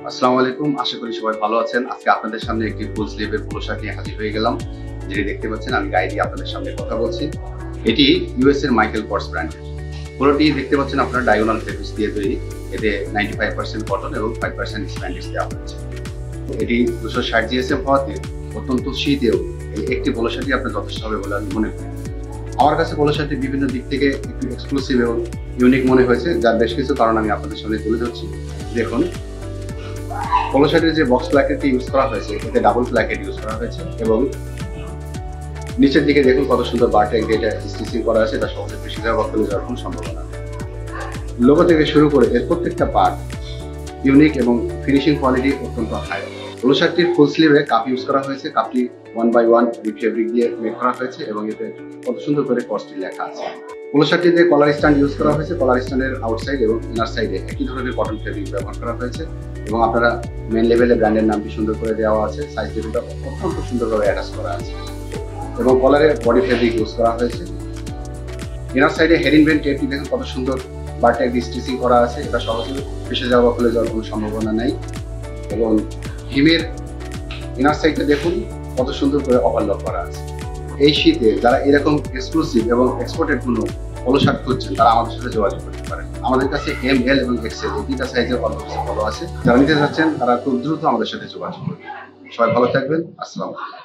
আসসালামু আলাইকুম, আশা করি সবাই ভালো আছেন। আজকে আপনাদের সামনে একটি ফুল স্লিভের পোলো শার্ট নিয়ে হাজির হয়ে গেলাম। যেটি দেখতে পাচ্ছেন, আমি গায়ে দিয়ে আপনাদের সামনে কথা বলছি। এটি ইউএস এর মাইকেল কর্স ব্র্যান্ডের। পোলোটি দেখতে পাচ্ছেন আপনার ডায়াগোনাল ফেব্রিক্স দিয়ে তৈরি। এতে 95% কটন এবং 5% স্প্যান্ডেক্স দেওয়া হয়েছে। এটি 260 জিএসএম হওয়াতে অত্যন্ত শীতেও এই একটি পোলো শার্টই আপনার যথেষ্ট হবে বলে আমি মনে করি। আমার কাছে পোলো শার্টটি বিভিন্ন দিক থেকে একটু এক্সক্লুসিভ এবং ইউনিক মনে হয়েছে, যার বেশ কিছু কারণ আমি আপনাদের সামনে তুলে ধরছি। দেখুন, পোলো শার্টের যে বক্স প্ল্যাকেটটি ইউজ করা হয়েছে, এতে ডাবল প্ল্যাকেট ইউজ করা হয়েছে এবং নিচের দিকে দেখুন কত সুন্দর বারটেক দিয়ে এটা স্টিচিং করা আছে। এটা সহজে বেশি যাওয়া খুলে যাওয়ার কোনো সম্ভাবনা নেই। লোগো থেকে শুরু করে এর প্রত্যেকটা পার্ট ইউনিক এবং ফিনিশিং কোয়ালিটি অত্যন্ত হাই। পোলো শার্টটির ফুল স্লিভে কাপ ইউজ করা হয়েছে। কাপটি 1/1 ফেব্রিক দিয়ে মেক করা হয়েছে এবং এতে কত সুন্দর করে কস্টলি লেখা আছে। পোলো শার্টটিতে কলার স্ট্যান্ড ইউজ করা হয়েছে। কলার স্ট্যান্ডের আউটসাইড এবং ইনার সাইডে একই ধরনের কটন ফেব্রিক ব্যবহার করা হয়েছে এবং আপনারা মেন লেভেলে ব্র্যান্ডের নামটি সুন্দর করে দেওয়া আছে। সাইজ লেভেলটা অত্যন্ত সুন্দরভাবে অ্যাটাচ করা আছে এবং কলারে বডি ফেব্রিক ইউজ করা হয়েছে। ইনার সাইডে হেডিং বেল্ট টেপটি দেখুন কত সুন্দর বারটেক দিয়ে স্টিচিং করা আছে। এটা সহজে ফেসে যাওয়া বা খুলে যাওয়ার কোনো সম্ভাবনা নেই এবং হিমের ইনার সাইডটা দেখুন কত সুন্দর করে ওভারলক করা আছে। এই শীতে যারা এরকম এক্সক্লুসিভ এবং এক্সপোর্টেড কোনো পোলো শার্ট খুঁজছেন, তারা আমাদের সাথে যোগাযোগ করতে পারেন। আমাদের কাছে এম, এল এবং এক্সেল এই তিনটা সাইজের অলমোস্ট পোলো আছে। যারা নিতে চাচ্ছেন তারা খুব দ্রুত আমাদের সাথে যোগাযোগ করবেন। সবাই ভালো থাকবেন। আসসালামু আলাইকুম।